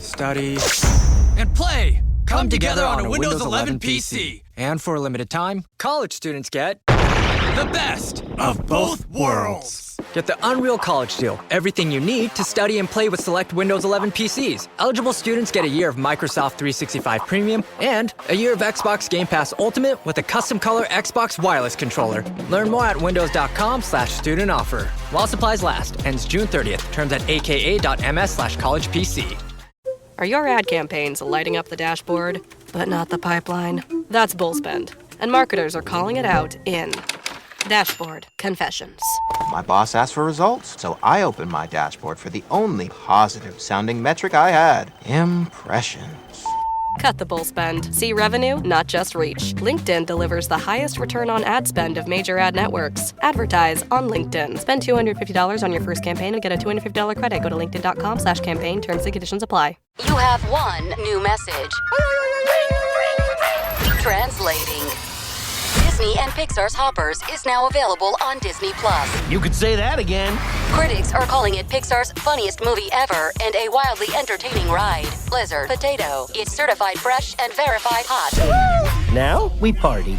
study, and play come together on a Windows 11 PC. And for a limited time, college students get The best of both worlds. Get the Unreal College Deal. Everything you need to study and play with select Windows 11 PCs. Eligible students get a year of Microsoft 365 Premium and a year of Xbox Game Pass Ultimate with a custom color Xbox wireless controller. Learn more at windows.com/student offer. While supplies last. Ends June 30th. Terms at aka.ms/collegepc. Are your ad campaigns lighting up the dashboard, but not the pipeline? That's bull spend. And marketers are calling it out in Dashboard Confessions. My boss asked for results, so I opened my dashboard for the only positive-sounding metric I had. Impressions. Cut the bull spend. See revenue, not just reach. LinkedIn delivers the highest return on ad spend of major ad networks. Advertise on LinkedIn. Spend $250 on your first campaign and get a $250 credit. Go to linkedin.com/campaign. Terms and conditions apply. You have one new message. Translating. Disney and Pixar's Hoppers is now available on Disney+. You could say that again. Critics are calling it Pixar's funniest movie ever and a wildly entertaining ride. Blizzard Potato. It's certified fresh and verified hot. Now we party.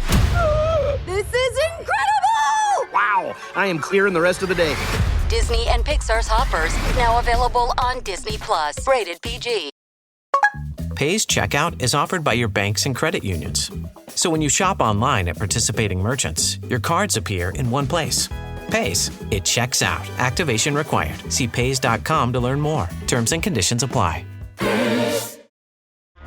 This is incredible! Wow, I am clearing the rest of the day. Disney and Pixar's Hoppers now available on Disney+. Rated PG. Pay's checkout is offered by your banks and credit unions. So when you shop online at participating merchants, your cards appear in one place. Pay's. It checks out. Activation required. See Pays.com to learn more. Terms and conditions apply.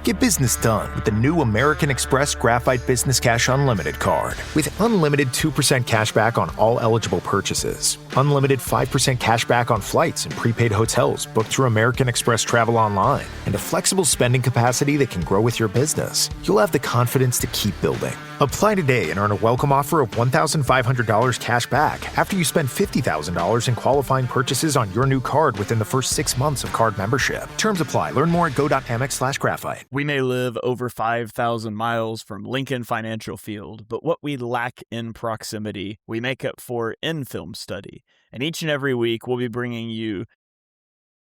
Get business done with the new American Express Graphite Business Cash Unlimited card. With unlimited 2% cash back on all eligible purchases, unlimited 5% cash back on flights and prepaid hotels booked through American Express Travel Online, and a flexible spending capacity that can grow with your business, you'll have the confidence to keep building. Apply today and earn a welcome offer of $1,500 cash back after you spend $50,000 in qualifying purchases on your new card within the first 6 months of card membership. Terms apply. Learn more at go.amex/graphite. We may live over 5,000 miles from Lincoln Financial Field, but what we lack in proximity, we make up for in film study. And each and every week, we'll be bringing you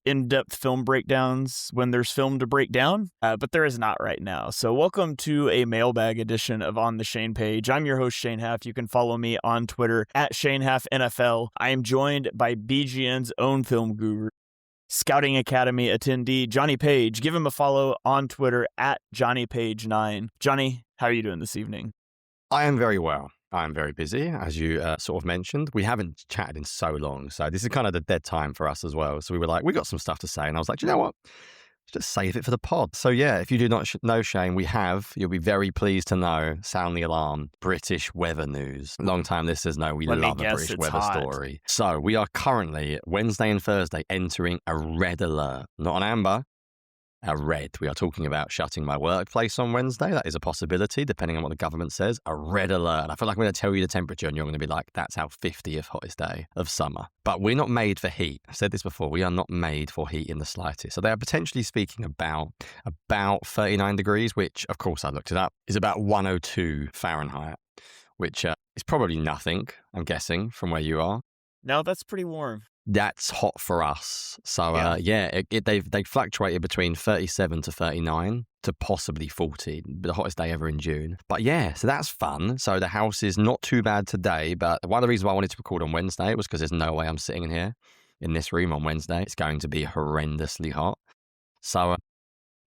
in-depth film breakdowns when there's film to break down, but there is not right now. So welcome to a mailbag edition of On the Shane Page. I'm your host, Shane Haff. You can follow me on Twitter at ShaneHaffNFL. I am joined by BGN's own film guru, Scouting Academy attendee, Johnny Page. Give him a follow on Twitter at JohnnyPage9. Johnny, how are you doing this evening? I am very well. I'm very busy, as you sort of mentioned. We haven't chatted in so long, so this is kind of the dead time for us as well. So we were like, we got some stuff to say, and I was like, you know what? Let's just save it for the pod. So yeah, if you do not know Shane, you'll be very pleased to know, sound the alarm, British weather news. Long time listeners know we love a British weather story. So we are currently, Wednesday and Thursday, entering a red alert. Not an amber, a red. We are talking about shutting my workplace on Wednesday. That is a possibility, depending on what the government says. A red alert. I feel like I'm going to tell you the temperature and you're going to be like, that's our 50th hottest day of summer. But we're not made for heat. I've said this before. We are not made for heat in the slightest. So they are potentially speaking about 39 degrees, which, of course, I looked it up, is about 102 Fahrenheit, which is probably nothing, I'm guessing, from where you are. No, that's pretty warm. That's hot for us. So, they fluctuated between 37 to 39 to possibly 40, the hottest day ever in June. But yeah, so that's fun. So the house is not too bad today, but one of the reasons why I wanted to record on Wednesday was because there's no way I'm sitting in here, in this room on Wednesday. It's going to be horrendously hot. So,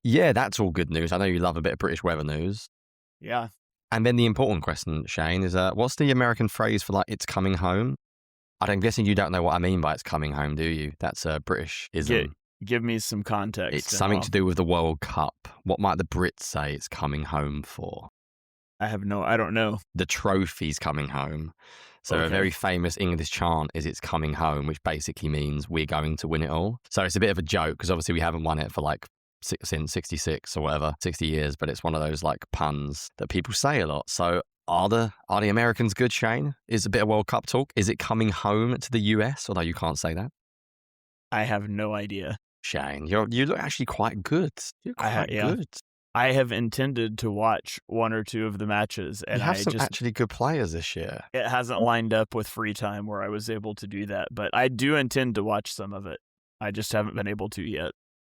yeah, that's all good news. I know you love a bit of British weather news. Yeah. And then the important question, Shane, is what's the American phrase for, like, it's coming home? I'm guessing you don't know what I mean by it's coming home, do you? That's a British-ism. Give me some context. It's something to do with the World Cup. What might the Brits say it's coming home for? I don't know. The trophy's coming home. So A very famous English chant is it's coming home, which basically means we're going to win it all. So it's a bit of a joke because obviously we haven't won it for like since 66 or whatever, 60 years, but it's one of those like puns that people say a lot. So Are the Americans good, Shane? Is a bit of World Cup talk? Is it coming home to the US? Although you can't say that. I have no idea. Shane, you look actually quite good. You're quite good. I have intended to watch one or two of the matches. And you have some actually good players this year. It hasn't lined up with free time where I was able to do that. But I do intend to watch some of it. I just haven't been able to yet.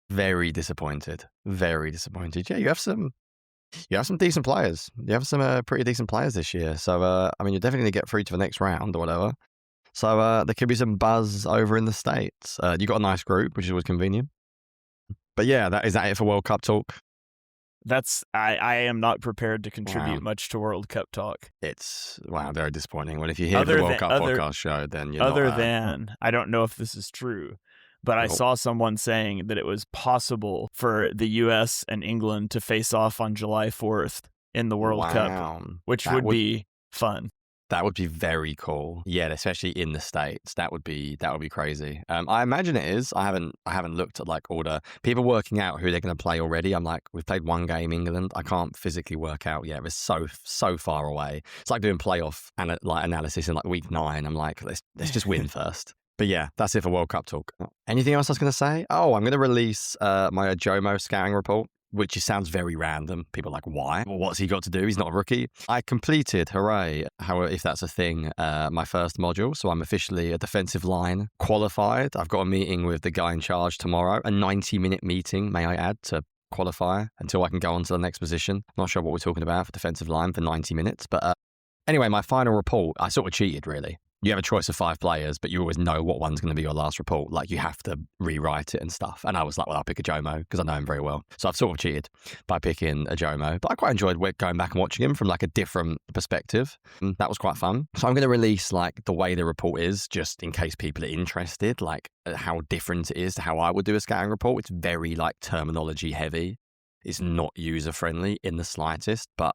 Very disappointed. Very disappointed. Yeah, you have some decent players. You have some pretty decent players this year. So, I mean, you're definitely going to get through to the next round or whatever. So there could be some buzz over in the States. You got a nice group, which is always convenient. But yeah, is that it for World Cup talk? I am not prepared to contribute much to World Cup talk. It's very disappointing. Well, if you hear the World Cup podcast show, then you're I don't know if this is true, but I saw someone saying that it was possible for the U.S. and England to face off on July 4th in the World Cup, which would be fun. That would be very cool. Yeah, especially in the States. That would be crazy. I imagine it is. I haven't looked at like all the people working out who they're going to play already. I'm like, we've played one game, England. I can't physically work out yet. It's so far away. It's like doing playoff analysis in like week 9. I'm like, let's just win first. But yeah, that's it for World Cup talk. Anything else I was going to say? Oh, I'm going to release my Jomo scouting report, which just sounds very random. People are like, why? Well, what's he got to do? He's not a rookie. I completed, hooray, if that's a thing, my first module. So I'm officially a defensive line qualified. I've got a meeting with the guy in charge tomorrow, a 90-minute meeting, may I add, to qualify until I can go on to the next position. Not sure what we're talking about for defensive line for 90 minutes. But anyway, my final report, I sort of cheated, really. You have a choice of 5 players, but you always know what one's going to be your last report. Like, you have to rewrite it and stuff. And I was like, well, I'll pick a Jomo because I know him very well. So I've sort of cheated by picking a Jomo. But I quite enjoyed going back and watching him from like a different perspective. That was quite fun. So I'm going to release like the way the report is, just in case people are interested, like how different it is to how I would do a scouting report. It's very like terminology heavy. It's not user-friendly in the slightest. But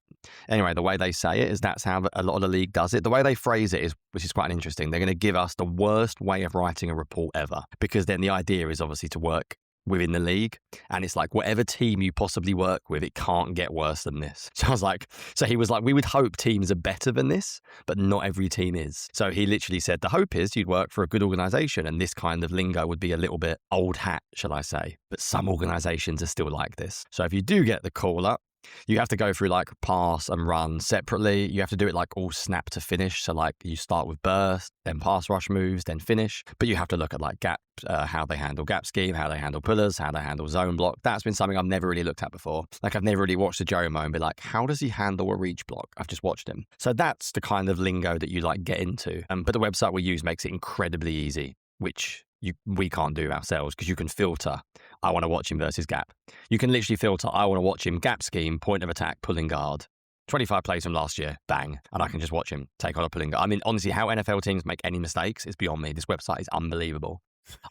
anyway, the way they say it is that's how a lot of the league does it. The way they phrase it is, which is quite interesting, they're going to give us the worst way of writing a report ever. Because then the idea is obviously to work within the league. And it's like, whatever team you possibly work with, it can't get worse than this. So he was like, we would hope teams are better than this, but not every team is. So he literally said, the hope is you'd work for a good organization and this kind of lingo would be a little bit old hat, shall I say. But some organizations are still like this. So if you do get the call up, you have to go through like pass and run separately. You have to do it like all snap to finish. So like you start with burst, then pass rush moves, then finish. But you have to look at like gap, how they handle gap scheme, how they handle pullers, how they handle zone block. That's been something I've never really looked at before. Like I've never really watched a Jomo and be like, how does he handle a reach block? I've just watched him. So that's the kind of lingo that you like get into. But the website we use makes it incredibly easy, which we can't do ourselves because you can filter, I want to watch him versus gap. You can literally filter, I want to watch him gap scheme, point of attack, pulling guard. 25 plays from last year, bang. And I can just watch him take on a pulling guard. I mean, honestly, how NFL teams make any mistakes is beyond me. This website is unbelievable.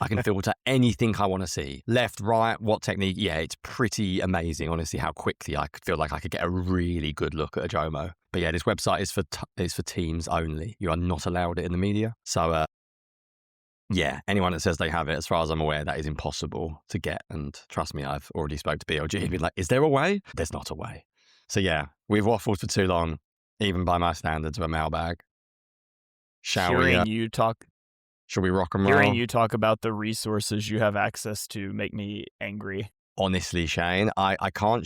I can filter anything I want to see. Left, right, what technique. Yeah, it's pretty amazing, honestly, how quickly I could feel like I could get a really good look at a Jomo. But yeah, this website is for teams only. You are not allowed it in the media. So, yeah, anyone that says they have it, as far as I'm aware, that is impossible to get. And trust me, I've already spoke to BLG and been like, is there a way? There's not a way. So yeah, we've waffled for too long, even by my standards of a mailbag. Shall we rock and roll? Hearing you talk about the resources you have access to make me angry. Honestly, Shane, I can't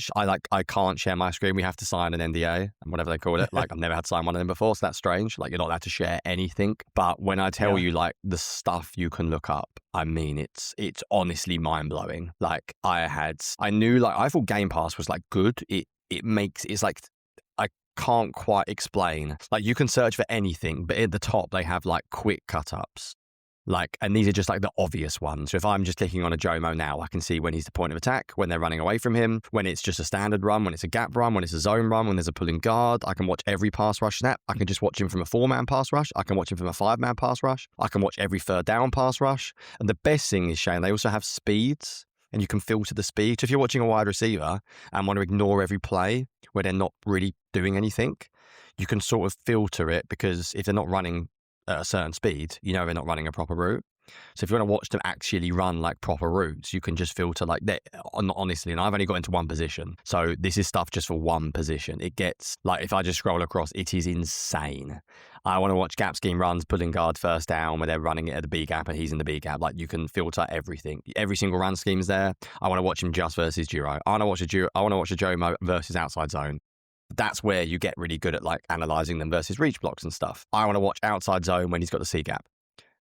share my screen. We have to sign an NDA and whatever they call it. Like I've never had to sign one of them before, so that's strange. Like you're not allowed to share anything. But when I tell you like the stuff you can look up, I mean it's honestly mind blowing. Like I thought Game Pass was like good. It's like I can't quite explain. Like you can search for anything, but at the top they have like quick cut ups. Like, and these are just like the obvious ones. So if I'm just clicking on a Jomo now, I can see when he's the point of attack, when they're running away from him, when it's just a standard run, when it's a gap run, when it's a zone run, when there's a pulling guard. I can watch every pass rush snap. I can just watch him from a 4-man pass rush. I can watch him from a 5-man pass rush. I can watch every third down pass rush. And the best thing is, Shane, they also have speeds and you can filter the speed. So if you're watching a wide receiver and want to ignore every play where they're not really doing anything, you can sort of filter it because if they're not running at a certain speed, you know they're not running a proper route. So if you want to watch them actually run like proper routes, you can just filter like that. Honestly, and I've only got into one position. So this is stuff just for one position. It gets like, if I just scroll across, it is insane. I want to watch gap scheme runs, pulling guard first down where they're running it at the B gap and he's in the B gap. Like you can filter everything. Every single run scheme is there. I want to watch him just versus Duro. I want to watch a Jomo versus outside zone. That's where you get really good at like analyzing them versus reach blocks and stuff. I want to watch outside zone when he's got the C gap.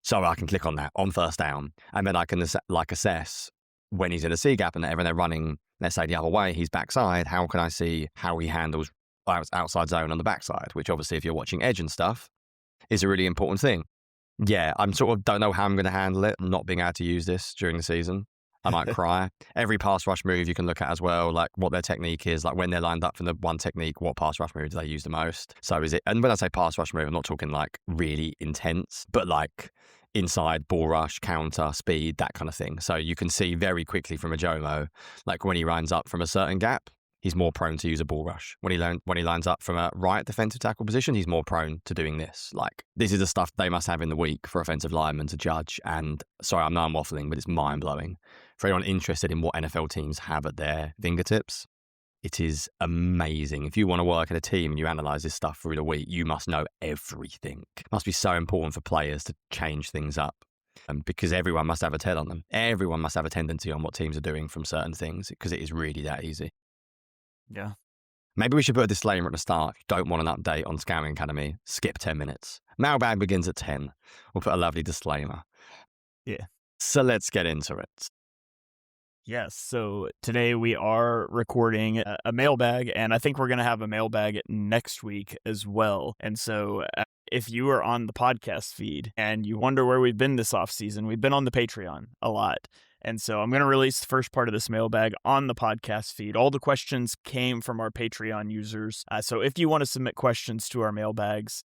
So I can click on that on first down and then I can assess when he's in a C gap and they're running, let's say the other way, he's backside, how can I see how he handles outside zone on the backside? Which obviously, if you're watching edge and stuff, is a really important thing. Yeah, I'm sort of don't know how I'm going to handle it, not being able to use this during the season. I might cry. Every pass rush move you can look at as well, like what their technique is, like when they're lined up for the one technique, what pass rush move do they use the most? So is it, and when I say pass rush move, I'm not talking like really intense, but like inside, ball rush, counter, speed, that kind of thing. So you can see very quickly from a Jomo, like when he lines up from a certain gap, he's more prone to use a ball rush. When he lines up from a right defensive tackle position, he's more prone to doing this. Like, this is the stuff they must have in the week for offensive linemen to judge. And sorry, I know I'm waffling, but it's mind-blowing. For anyone interested in what NFL teams have at their fingertips, it is amazing. If you want to work in a team and you analyze this stuff through the week, you must know everything. It must be so important for players to change things up. Because everyone must have a tell on them. Everyone must have a tendency on what teams are doing from certain things, because it is really that easy. Yeah. Maybe we should put a disclaimer at the start. If you don't want an update on Scouting Academy, skip 10 minutes. Mailbag begins at 10. We'll put a lovely disclaimer. Yeah. So let's get into it. Yes. So today we are recording a mailbag, and I think we're going to have a mailbag next week as well. And so if you are on the podcast feed and you wonder where we've been this off season, we've been on the Patreon a lot. And so I'm going to release the first part of this mailbag on the podcast feed. All the questions came from our Patreon users. So if you want to submit questions to our mailbags,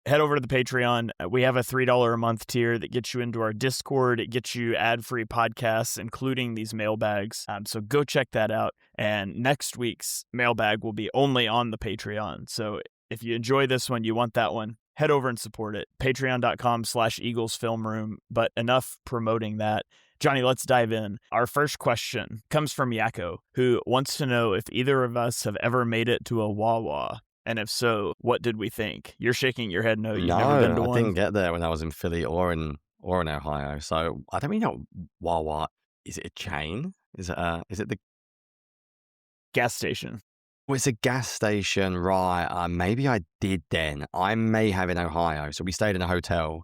head over to the Patreon. We have a $3 a month tier that gets you into our Discord. It gets you ad-free podcasts, including these mailbags. So go check that out. And next week's mailbag will be only on the Patreon. So if you enjoy this one, you want that one, head over and support it. Patreon.com/EaglesFilmRoom. But enough promoting that. Johnny, let's dive in. Our first question comes from Yakko, who wants to know if either of us have ever made it to a Wawa. And if so, what did we think? You're shaking your head no, you've never been to one? I didn't get there when I was in Philly or in Ohio. So I don't really know Wawa. Is it a chain? Is it the gas station? Well, it's a gas station, right? Maybe I did then. I may have in Ohio. So we stayed in a hotel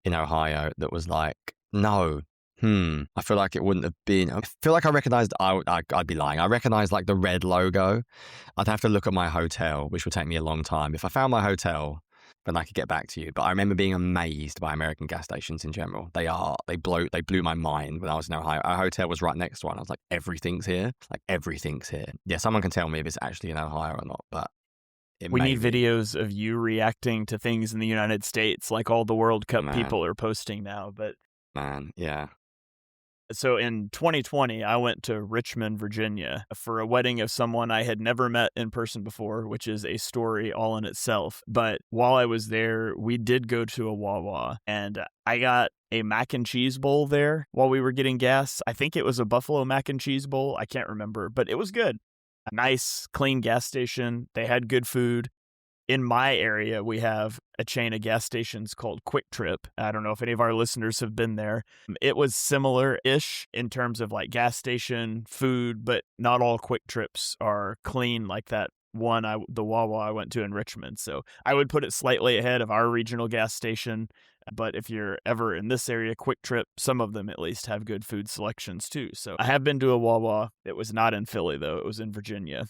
in Ohio that was like, no. I feel like it wouldn't have been. I feel like I recognized. I'd be lying. I recognized like the red logo. I'd have to look at my hotel, which would take me a long time. If I found my hotel, then I could get back to you. But I remember being amazed by American gas stations in general. They blew my mind when I was in Ohio. Our hotel was right next to one. I was like, everything's here. Like everything's here. Yeah, someone can tell me if it's actually in Ohio or not, but. We need videos of you reacting to things in the United States, like all the World Cup people are posting now. But yeah. So in 2020, I went to Richmond, Virginia for a wedding of someone I had never met in person before, which is a story all in itself. But while I was there, we did go to a Wawa, and I got a mac and cheese bowl there while we were getting gas. I think it was a buffalo mac and cheese bowl. I can't remember, but it was good. A nice, clean gas station. They had good food. In my area, we have a chain of gas stations called Quick Trip. I don't know if any of our listeners have been there. It was similar-ish in terms of like gas station food, but not all Quick Trips are clean like that one, the Wawa I went to in Richmond. So I would put it slightly ahead of our regional gas station. But if you're ever in this area, Quick Trip, some of them at least have good food selections too. So I have been to a Wawa. It was not in Philly, though. It was in Virginia.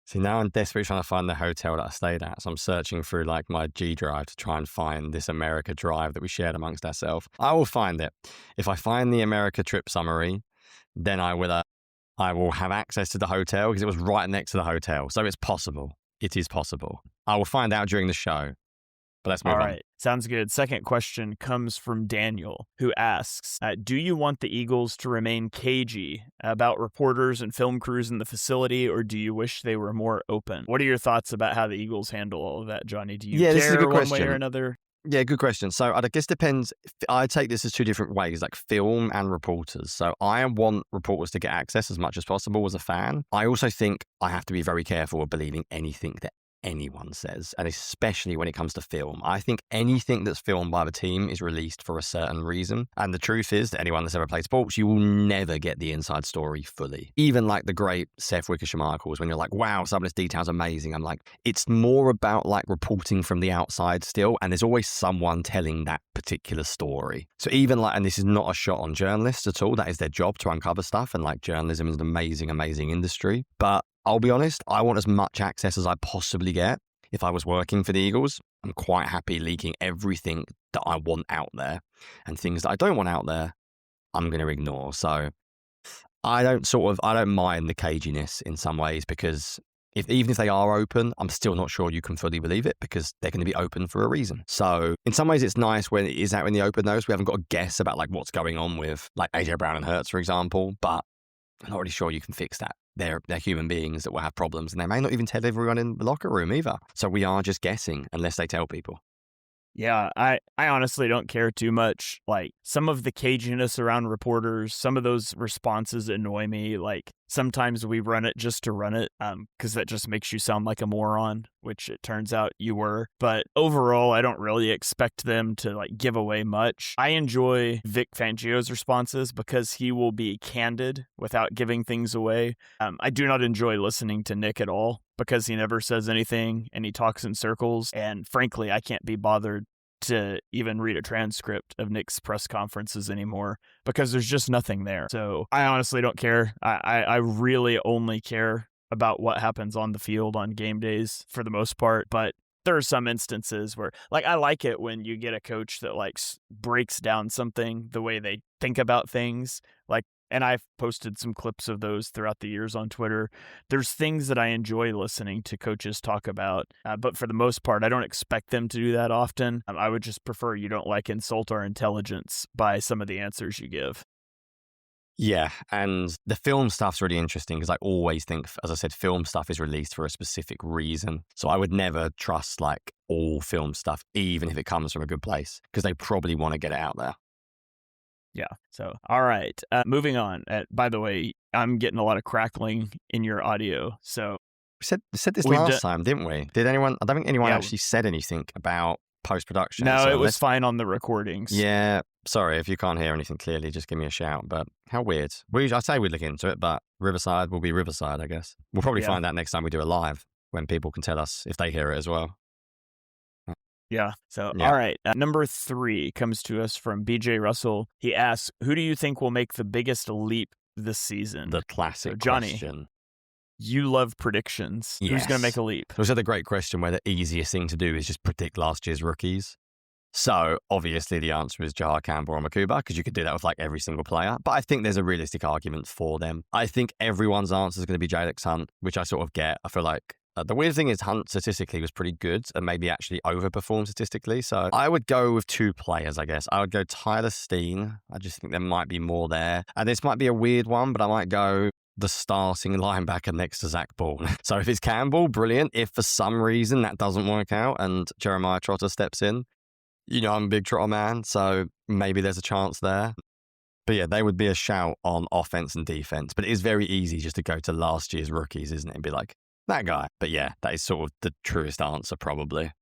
See, now I'm desperately trying to find the hotel that I stayed at. So I'm searching through like my G drive to try and find this America drive that we shared amongst ourselves. I will find it. If I find the America trip summary, then I will have access to the hotel because it was right next to the hotel. So it's possible. It is possible. I will find out during the show. But let's move on. All right. Sounds good. Second question comes from Daniel, who asks, do you want the Eagles to remain cagey about reporters and film crews in the facility, or do you wish they were more open? What are your thoughts about how the Eagles handle all of that, Johnny? Do you care this is a good one question. way or another? Yeah, good question. So I guess it depends. I take this as two different ways, like film and reporters. So I want reporters to get access as much as possible as a fan. I also think I have to be very careful of believing anything that anyone says, and especially when it comes to film. I think anything that's filmed by the team is released for a certain reason. And the truth is that anyone that's ever played sports, you will never get the inside story fully. Even like the great Seth Wickersham articles, when you're like, wow, some of this detail's amazing. I'm like, it's more about like reporting from the outside still, and there's always someone telling that particular story. So even like, and this is not a shot on journalists at all, that is their job to uncover stuff, and like journalism is an amazing industry. But I'll be honest, I want as much access as I possibly get. If I was working for the Eagles, I'm quite happy leaking everything that I want out there, and things that I don't want out there, I'm going to ignore. So I don't mind the caginess in some ways, because even if they are open, I'm still not sure you can fully believe it, because they're going to be open for a reason. So in some ways, it's nice when it is out in the open, though, so we haven't got to guess about like what's going on with like AJ Brown and Hurts, for example. But I'm not really sure you can fix that. They're human beings that will have problems, and they may not even tell everyone in the locker room either. So we are just guessing unless they tell people. Yeah, I honestly don't care too much. Like, some of the caginess around reporters, some of those responses annoy me. Like, sometimes we run it just to run it, because that just makes you sound like a moron, which it turns out you were. But overall, I don't really expect them to like give away much. I enjoy Vic Fangio's responses because he will be candid without giving things away. I do not enjoy listening to Nick at all, because he never says anything and he talks in circles. And frankly, I can't be bothered to even read a transcript of Nick's press conferences anymore, because there's just nothing there. So I honestly don't care. I really only care about what happens on the field on game days for the most part. But there are some instances where, like, I like it when you get a coach that like breaks down something, the way they think about things. Like, and I've posted some clips of those throughout the years on Twitter. There's things that I enjoy listening to coaches talk about, but for the most part, I don't expect them to do that often. I would just prefer you don't like insult our intelligence by some of the answers you give. Yeah, and the film stuff's really interesting, because I always think, as I said, film stuff is released for a specific reason. So I would never trust like all film stuff, even if it comes from a good place, because they probably want to get it out there. Yeah. So, all right. Moving on. By the way, I'm getting a lot of crackling in your audio. So we said this last time, didn't we? Did anyone? I don't think anyone actually said anything about post-production. No, it was fine on the recordings. Yeah. Sorry, if you can't hear anything clearly, just give me a shout. But how weird. I'd say we'd look into it, but Riverside will be Riverside, I guess. We'll probably find out next time we do a live, when people can tell us if they hear it as well. Yeah. So, all right. Number 3 comes to us from BJ Russell. He asks, who do you think will make the biggest leap this season? The classic Johnny, question. You love predictions. Yes. Who's going to make a leap? It was the great question where the easiest thing to do is just predict last year's rookies. So, obviously, the answer is Jahar Campbell or Makuba, because you could do that with like every single player. But I think there's a realistic argument for them. I think everyone's answer is going to be Jalex Hunt, which I sort of get. I feel like the weird thing is Hunt statistically was pretty good and maybe actually overperformed statistically. So I would go with 2 players, I guess. I would go Tyler Steen. I just think there might be more there. And this might be a weird one, but I might go the starting linebacker next to Zach Ball. So if it's Campbell, brilliant. If for some reason that doesn't work out and Jeremiah Trotter steps in, you know I'm a big Trotter man, so maybe there's a chance there. But yeah, they would be a shout on offense and defense. But it is very easy just to go to last year's rookies, isn't it? And be like, that guy. But yeah, that is sort of the truest answer, probably.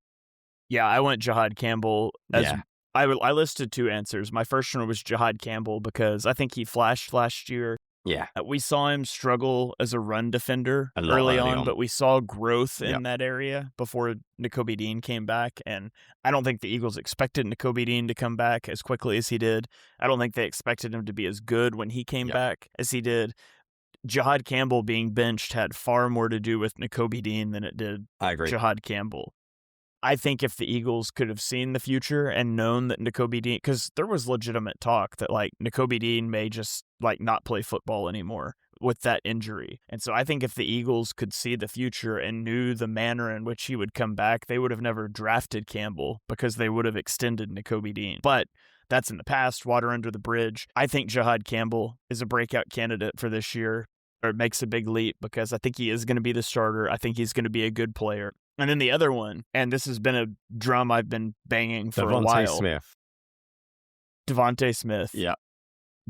Yeah, I went Jahad Campbell. I listed 2 answers. My first one was Jahad Campbell because I think he flashed last year. Yeah. We saw him struggle as a run defender early on, but we saw growth in that area before Nakobe Dean came back. And I don't think the Eagles expected Nakobe Dean to come back as quickly as he did. I don't think they expected him to be as good when he came back as he did. Jahad Campbell being benched had far more to do with Nakobe Dean than it did Jahad Campbell. I think if the Eagles could have seen the future and known that Nakobe Dean, because there was legitimate talk that like Nakobe Dean may just like not play football anymore with that injury. And so I think if the Eagles could see the future and knew the manner in which he would come back, they would have never drafted Campbell because they would have extended Nakobe Dean. But that's in the past, water under the bridge. I think Jahad Campbell is a breakout candidate for this year, or makes a big leap, because I think he is going to be the starter. I think he's going to be a good player. And then the other one, and this has been a drum I've been banging for a while. Devontae Smith. Devontae Smith. Yeah.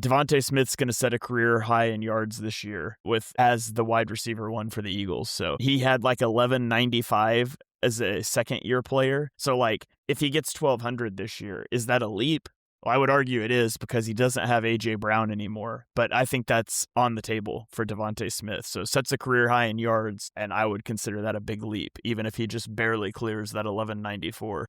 Devontae Smith's going to set a career high in yards this year as the wide receiver one for the Eagles. So he had like 1195 as a second-year player. So, like, if he gets 1,200 this year, is that a leap? Well, I would argue it is because he doesn't have A.J. Brown anymore. But I think that's on the table for Devontae Smith. So sets a career high in yards, and I would consider that a big leap, even if he just barely clears that 1194.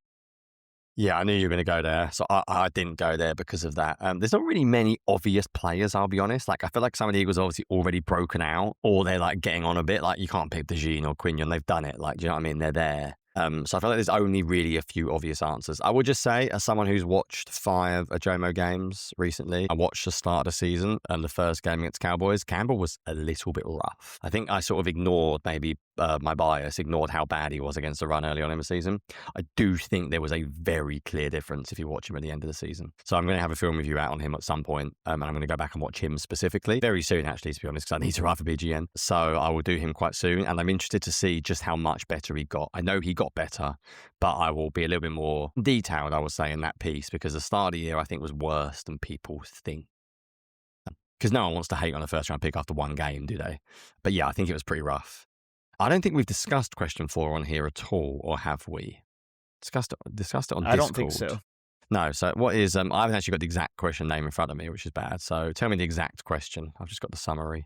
Yeah, I knew you were going to go there, so I didn't go there because of that. There's not really many obvious players, I'll be honest. Like, I feel like some of the Eagles are obviously already broken out, or they're, like, getting on a bit. Like, you can't pick DeJean or Quinion. They've done it. Like, do you know what I mean? They're there. So I feel like there's only really a few obvious answers. I would just say, as someone who's watched 5 Ajomo games recently, I watched the start of the season and the first game against Cowboys. Campbell was a little bit rough. I think I sort of ignored maybe my bias, ignored how bad he was against the run early on in the season. I do think there was a very clear difference if you watch him at the end of the season. So I'm going to have a film review out on him at some point, and I'm going to go back and watch him specifically very soon, actually, to be honest, because I need to write for BGN. So I will do him quite soon, and I'm interested to see just how much better he got. I know he got better, but I will be a little bit more detailed, I would say, in that piece, because the start of the year, I think, was worse than people think. Because no one wants to hate on a first-round pick after one game, do they? But yeah, I think it was pretty rough. I don't think we've discussed question 4 on here at all, or have we? Discussed it on Discord. I don't think so. No, so what is, I haven't actually got the exact question name in front of me, which is bad. So tell me the exact question. I've just got the summary.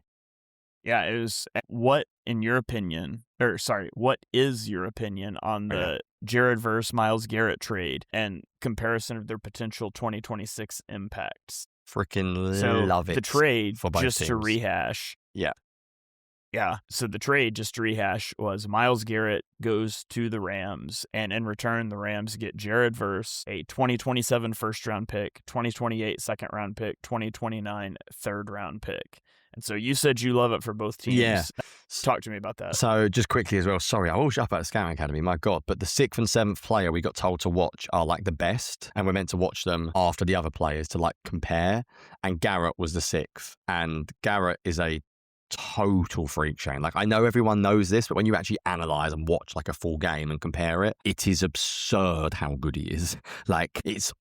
Yeah, it was, what is your opinion on the Jared Verse Myles Garrett trade and comparison of their potential 2026 impacts? Freaking love it. The trade, for both just teams. to rehash. Yeah. Yeah, so the trade, just to rehash, was Myles Garrett goes to the Rams, and in return, the Rams get Jared Verse, a 2027 first-round pick, 2028 second-round pick, 2029 third-round pick. And so you said you love it for both teams. Yeah. Talk to me about that. So just quickly as well, sorry, I was up at the Scouting Academy, my God, but the 6th and 7th player we got told to watch are like the best, and we're meant to watch them after the other players to like compare, and Garrett was the 6th, and Garrett is a total freak, Shane. Like, I know everyone knows this, but when you actually analyze and watch like a full game and compare it, it is absurd how good he is. Like, it's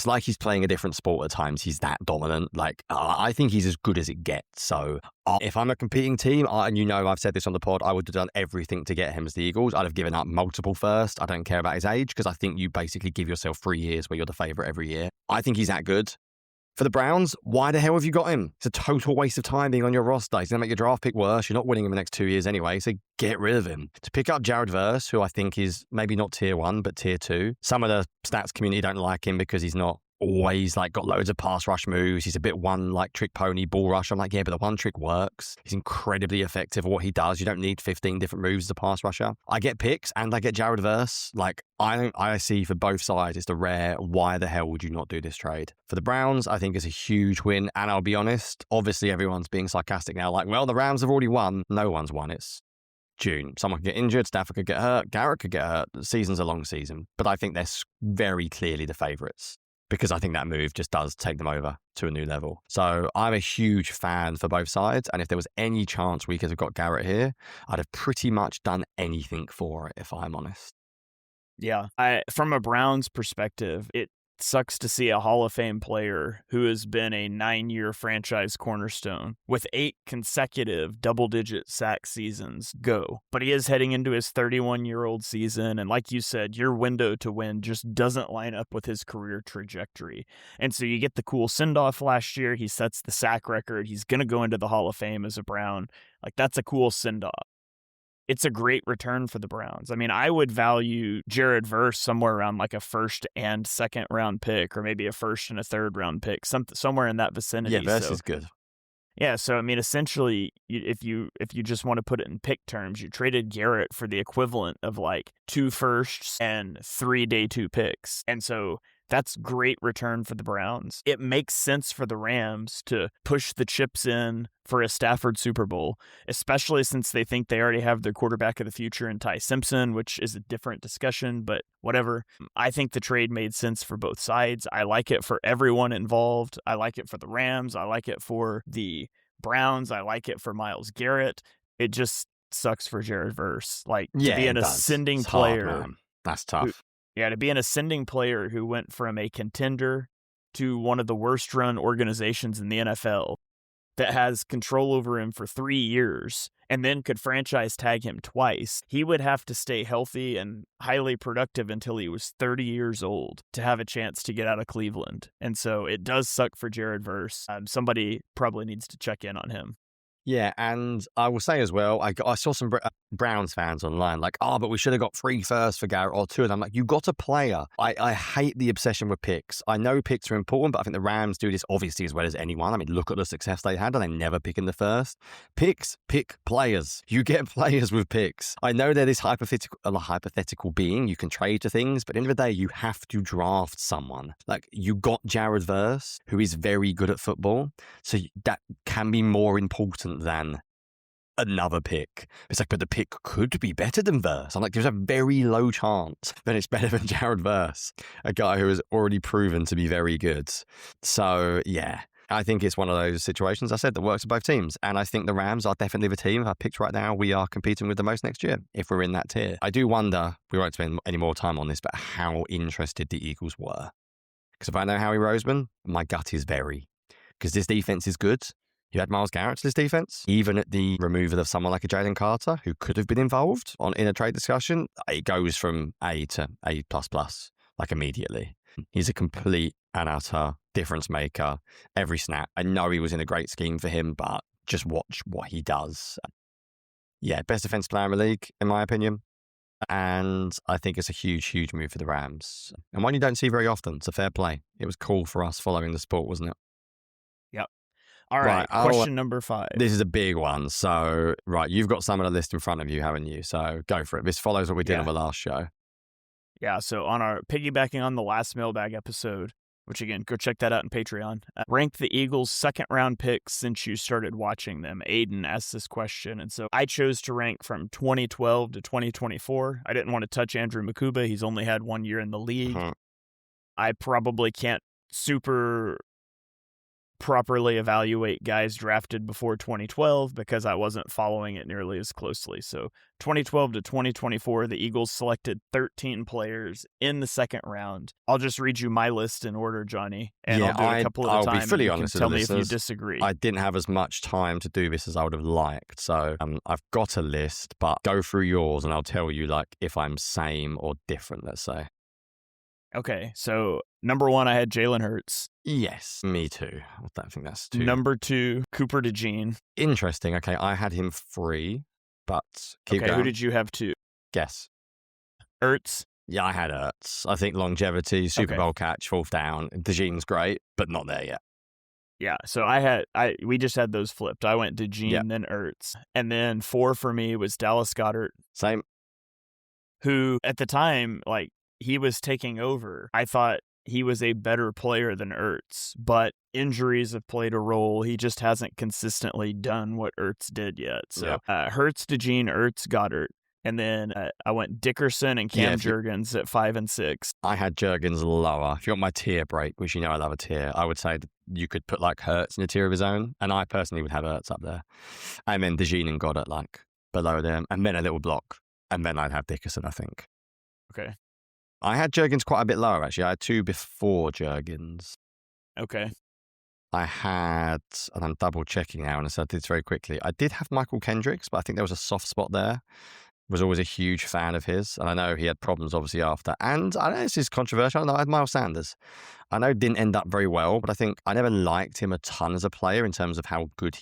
like he's playing a different sport at times. He's that dominant. Like, I think he's as good as it gets. So if I'm a competing team, and you know I've said this on the pod, I would have done everything to get him as the Eagles. I'd have given up multiple first. I don't care about his age, because I think you basically give yourself 3 years where you're the favorite every year. I think he's that good. For the Browns, why the hell have you got him? It's a total waste of time being on your roster. He's going to make your draft pick worse. You're not winning him the next 2 years anyway, so get rid of him. To pick up Jared Verse, who I think is maybe not tier 1, but tier 2. Some of the stats community don't like him because he's not always like got loads of pass rush moves. He's a bit one like trick pony ball rush. I'm like, yeah, but the one trick works. He's incredibly effective at what he does. You don't need 15 different moves as a pass rusher. I get picks and I get Jared Verse. Like, I see for both sides, it's the rare, why the hell would you not do this trade? For the Browns, I think it's a huge win. And I'll be honest, obviously everyone's being sarcastic now. Like, well, the Rams have already won. No one's won. It's June. Someone could get injured. Stafford could get hurt. Garrett could get hurt. The season's a long season. But I think they're very clearly the favourites, because I think that move just does take them over to a new level. So I'm a huge fan for both sides. And if there was any chance we could have got Garrett here, I'd have pretty much done anything for it, if I'm honest. Yeah. From a Browns perspective, it sucks to see a Hall of Fame player who has been a 9-year franchise cornerstone with 8 consecutive double-digit sack seasons go. But he is heading into his 31-year-old season, and like you said, your window to win just doesn't line up with his career trajectory. And so you get the cool send-off last year. He sets the sack record. He's going to go into the Hall of Fame as a Brown. Like, that's a cool send-off. It's a great return for the Browns. I mean, I would value Jared Verse somewhere around like a first and second round pick, or maybe a first and a third round pick, somewhere in that vicinity. Yeah, Verse is good. Yeah, so I mean, essentially, if you just want to put it in pick terms, you traded Garrett for the equivalent of like 2 firsts and 3 day 2 picks, and so that's great return for the Browns. It makes sense for the Rams to push the chips in for a Stafford Super Bowl, especially since they think they already have their quarterback of the future in Ty Simpson, which is a different discussion, but whatever. I think the trade made sense for both sides. I like it for everyone involved. I like it for the Rams. I like it for the Browns. I like it for Myles Garrett. It just sucks for Jared Verse. Like, to be an ascending player. Hard, man. That's tough. To be an ascending player who went from a contender to one of the worst run organizations in the NFL that has control over him for 3 years and then could franchise tag him twice, he would have to stay healthy and highly productive until he was 30 years old to have a chance to get out of Cleveland. And so it does suck for Jared Verse. Somebody probably needs to check in on him. Yeah, and I will say as well, I saw some Browns fans online like, but we should have got 3 firsts for Garrett or 2. And I'm like, you got a player. I hate the obsession with picks. I know picks are important, but I think the Rams do this obviously as well as anyone. I mean, look at the success they had and they never pick in the first. Picks, pick players. You get players with picks. I know they're this hypothetical being. You can trade to things, but at the end of the day, you have to draft someone. Like, you got Jared Verse, who is very good at football. So that can be more important than another pick. It's like, but the pick could be better than Verse. I'm like, there's a very low chance that it's better than Jared Verse, a guy who has already proven to be very good. So, yeah, I think it's one of those situations I said that works for both teams. And I think the Rams are definitely the team. If I picked right now, we are competing with the most next year if we're in that tier. I do wonder, we won't spend any more time on this, but how interested the Eagles were. Because if I know Howie Roseman, my gut is very. Because this defense is good. You had Myles Garrett to this defense, even at the removal of someone like a Jalen Carter, who could have been involved in a trade discussion. It goes from A to A++, like immediately. He's a complete and utter difference maker every snap. I know he was in a great scheme for him, but just watch what he does. Yeah, best defensive player in the league, in my opinion. And I think it's a huge, huge move for the Rams. And one you don't see very often. It's a fair play. It was cool for us following the sport, wasn't it? Yep. All right, question number 5. This is a big one. So, right, you've got some of the list in front of you, haven't you? So go for it. This follows what we did on the last show. Yeah, so on our piggybacking on the last Mailbag episode, which again, go check that out on Patreon. Rank the Eagles' second-round picks since you started watching them. Aiden asked this question, and so I chose to rank from 2012 to 2024. I didn't want to touch Andrew Makuba. He's only had 1 year in the league. I probably can't super properly evaluate guys drafted before 2012 because I wasn't following it nearly as closely. So 2012 to 2024, the Eagles selected 13 players in the second round. I'll just read you my list in order, Johnny, and I'll do a couple at a time. I'll be fully honest with tell me listeners, if you disagree. I didn't have as much time to do this as I would have liked. So I've got a list, but go through yours and I'll tell you like if I'm same or different, let's say. Okay, so number 1, I had Jalen Hurts. Yes, me too. I don't think that's too... Number 2, Cooper DeJean. Interesting. Okay, I had him 3, but keep going. Who did you have 2? Guess. Ertz? Yeah, I had Ertz. I think longevity, Super Bowl catch, 4th down. DeJean's great, but not there yet. Yeah, so we just had those flipped. I went DeJean, then Ertz. And then 4 for me was Dallas Goedert. Same. Who, at the time, like, he was taking over. I thought he was a better player than Ertz, but injuries have played a role. He just hasn't consistently done what Ertz did yet. So Hurts, DeJean, Ertz, Goddard. And then I went Dickerson and Cam Jurgens at 5 and 6. I had Jurgens lower. If you want my tier break, which you know I love a tier, I would say that you could put like Hurts in a tier of his own. And I personally would have Ertz up there. And then DeJean and Goddard like below them. And then a little block. And then I'd have Dickerson, I think. Okay. I had Jurgens quite a bit lower, actually. I had 2 before Jurgens. Okay. I had, and I'm double checking now, and I said this very quickly. I did have Michael Kendricks, but I think there was a soft spot there. Was always a huge fan of his, and I know he had problems obviously after. And I know this is controversial. I know I had Miles Sanders. I know it didn't end up very well, but I think I never liked him a ton as a player in terms of how good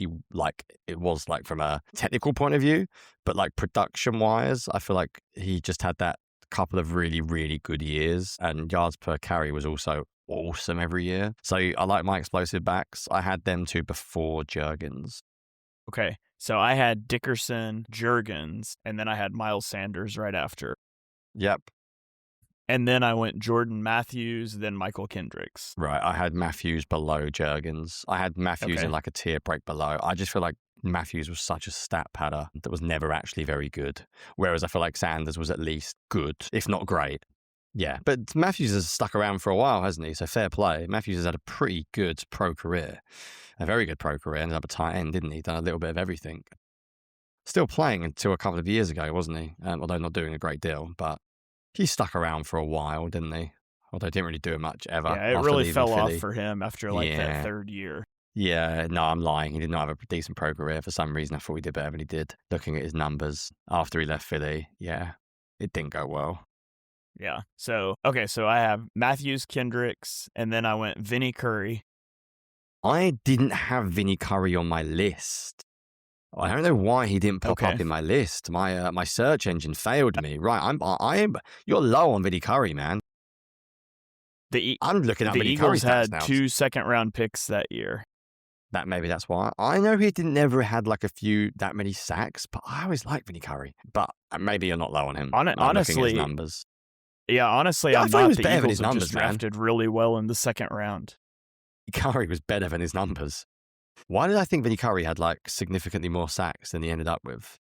it was from a technical point of view, but like production wise, I feel like he just had that couple of really, really good years, and yards per carry was also awesome every year. So I like my explosive backs. I had them 2 before Jurgens. Okay. So I had Dickerson, Jurgens, and then I had Miles Sanders right after. Yep. And then I went Jordan Matthews, then Michael Kendricks. Right. I had Matthews below Jurgens. I had Matthews in like a tier break below. I just feel like Matthews was such a stat padder that was never actually very good. Whereas I feel like Sanders was at least good, if not great. Yeah, but Matthews has stuck around for a while, hasn't he? So fair play. Matthews has had a pretty good pro career. A very good pro career. Ended up a tight end, didn't he? Done a little bit of everything. Still playing until a couple of years ago, wasn't he? Although not doing a great deal, but he stuck around for a while, didn't he? although didn't really do much ever. Yeah, it after really leaving fell off Philly. for him after that third year. Yeah, no, I'm lying. He did not have a decent pro career. For some reason, I thought he did better than he did. Looking at his numbers after he left Philly, it didn't go well. Yeah. So I have Matthews, Kendricks, and then I went Vinny Curry. I didn't have Vinny Curry on my list. I don't know why he didn't pop up in my list. My search engine failed me. Right, you're low on Vinny Curry, man. I'm looking at the Vinny Eagles Curry's had now. 2 second-round picks that year. Maybe that's why. I know he never had like that many sacks, but I always liked Vinny Curry. But maybe you're not low on him. Honestly, looking at his numbers. Yeah, honestly, I'm not. The Eagles have just drafted really well in the second round. Curry was better than his numbers. Why did I think Vinny Curry had like significantly more sacks than he ended up with?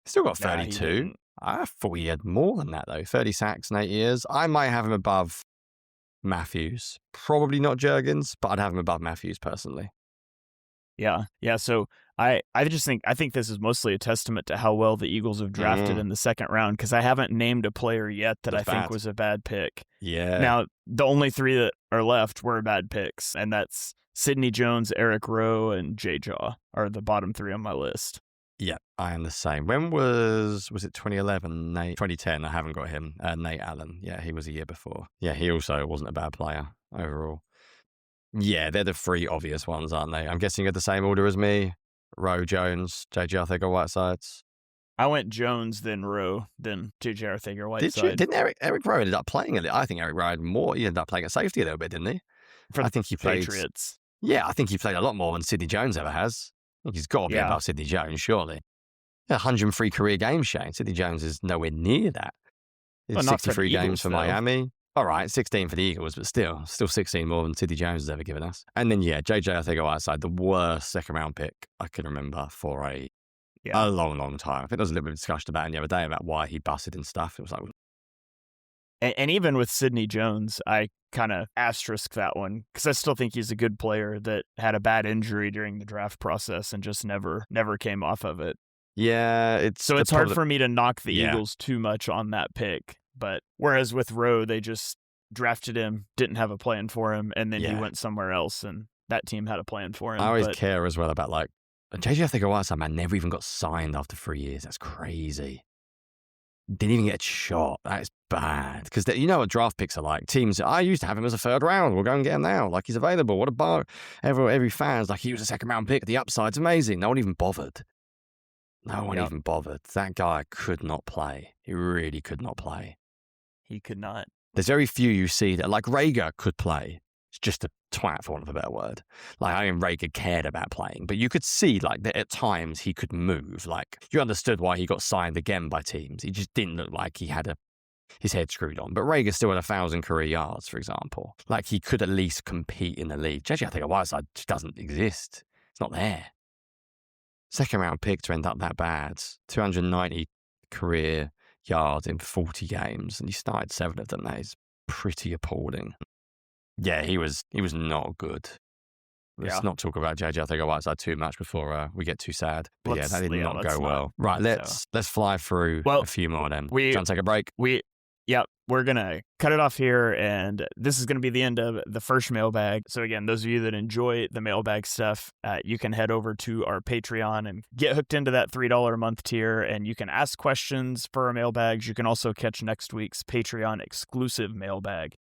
Still got 32. I thought he had more than that though. 30 sacks in 8 years. I might have him above Matthews. Probably not Juergens, but I'd have him above Matthews personally. Yeah. So I think this is mostly a testament to how well the Eagles have drafted in the second round, because I haven't named a player yet that I think was a bad pick. Yeah. Now, the only 3 that are left were bad picks, and that's Sidney Jones, Eric Rowe, and Jay Jaw are the bottom 3 on my list. Yeah, I am the same. When was it 2011? 2010, I haven't got him. Nate Allen. Yeah, he was a year before. Yeah, he also wasn't a bad player overall. Yeah, they're the 3 obvious ones, aren't they? I'm guessing you're the same order as me. Rowe, Jones, J.J. Arthur-Whitesides. I went Jones, then Rowe, then J.J. Arthur-Whiteside. Did you? Didn't Eric Rowe ended up playing a little? I think Eric Rowe had more. He ended up playing at safety a little bit, didn't he? For I think he played Patriots. Yeah, I think he played a lot more than Sidney Jones ever has. I think he's got to be above Sidney Jones, surely. 103 career games, Shane. Sidney Jones is nowhere near that. It's 63 games for Miami. All right, 16 for the Eagles, but still 16 more than Sidney Jones has ever given us. And then, J.J. Arthur-Whiteside, the worst second-round pick I can remember for a long, long time. I think there was a little bit of discussion about him the other day about why he busted and stuff. It was like... And even with Sidney Jones, I kind of asterisk that one, because I still think he's a good player that had a bad injury during the draft process and just never came off of it. Yeah, it's hard for me to knock the Eagles too much on that pick. But whereas with Rowe, they just drafted him, didn't have a plan for him, and then he went somewhere else, and that team had a plan for him. I always care as well about like J.J. Arthur-Whiteside, man, never even got signed after 3 years. That's crazy. Didn't even get a shot. That is bad. Because you know what draft picks are like. Teams, I used to have him as a 3rd round. We'll go and get him now. Like, he's available. What a bar. Every fan's like, he was a 2nd round pick. The upside's amazing. No one even bothered. That guy could not play. He really could not play. He could not. There's very few you see that, like Rager could play. It's just a twat, for want of a better word. Like, I mean, Rager cared about playing, but you could see, like, that at times he could move. Like, you understood why he got signed again by teams. He just didn't look like he had his head screwed on. But Rager still had 1,000 career yards, for example. Like, he could at least compete in the league. J.J. Arthur-Whiteside just doesn't exist. It's not there. 2nd round pick to end up that bad. 290 career yards in 40 games, and he started 7 of them. That is pretty appalling. Yeah, he was not good. Let's not talk about J.J. Arthur-Whiteside too much before we get too sad. But that did not go well. Right, let's fly through a few more of them. Do you want to take a break? We're going to cut it off here, and this is going to be the end of the first mailbag. So again, those of you that enjoy the mailbag stuff, you can head over to our Patreon and get hooked into that $3 a month tier, and you can ask questions for our mailbags. You can also catch next week's Patreon exclusive mailbag.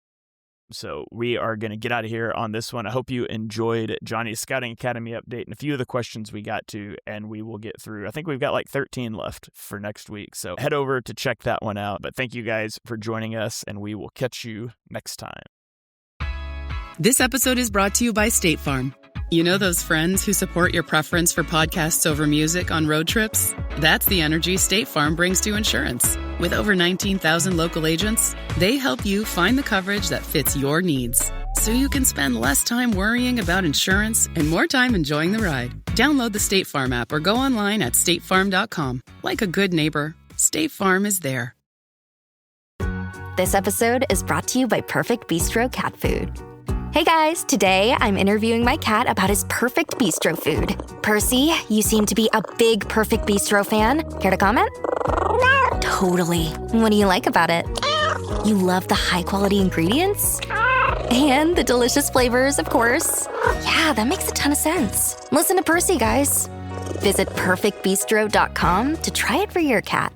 So we are going to get out of here on this one. I hope you enjoyed Johnny's Scouting Academy update and a few of the questions we got to, and we will get through. I think we've got like 13 left for next week. So head over to check that one out. But thank you guys for joining us, and we will catch you next time. This episode is brought to you by State Farm. You know those friends who support your preference for podcasts over music on road trips? That's the energy State Farm brings to insurance. With over 19,000 local agents, they help you find the coverage that fits your needs, so you can spend less time worrying about insurance and more time enjoying the ride. Download the State Farm app or go online at statefarm.com. Like a good neighbor, State Farm is there. This episode is brought to you by Perfect Bistro Cat Food. Hey guys, today I'm interviewing my cat about his perfect bistro food. Percy, you seem to be a big Perfect Bistro fan. Care to comment? Totally. What do you like about it? You love the high-quality ingredients? And the delicious flavors, of course. Yeah, that makes a ton of sense. Listen to Percy, guys. Visit perfectbistro.com to try it for your cat.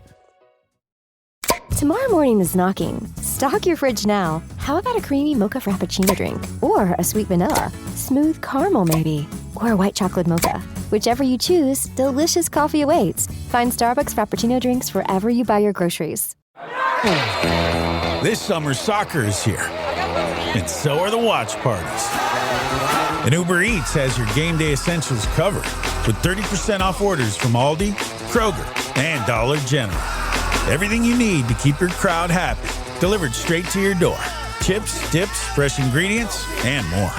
Tomorrow morning is knocking. Stock your fridge now. How about a creamy mocha frappuccino drink? Or a sweet vanilla? Smooth caramel, maybe? Or a white chocolate mocha? Whichever you choose, delicious coffee awaits. Find Starbucks Frappuccino drinks wherever you buy your groceries. This summer, soccer is here. And so are the watch parties. And Uber Eats has your game day essentials covered with 30% off orders from Aldi, Kroger, and Dollar General. Everything you need to keep your crowd happy, delivered straight to your door. Chips, dips, fresh ingredients, and more.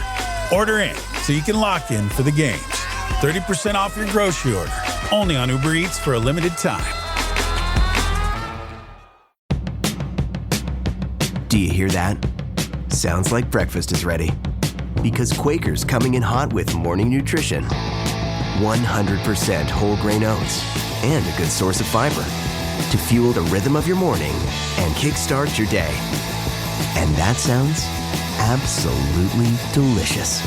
Order in so you can lock in for the games. 30% off your grocery order, only on Uber Eats for a limited time. Do you hear that? Sounds like breakfast is ready. Because Quaker's coming in hot with morning nutrition. 100% whole grain oats and a good source of fiber to fuel the rhythm of your morning and kickstart your day. And that sounds absolutely delicious.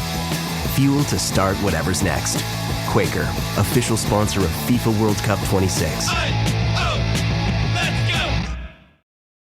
Fuel to start whatever's next. Quaker, official sponsor of FIFA World Cup 26.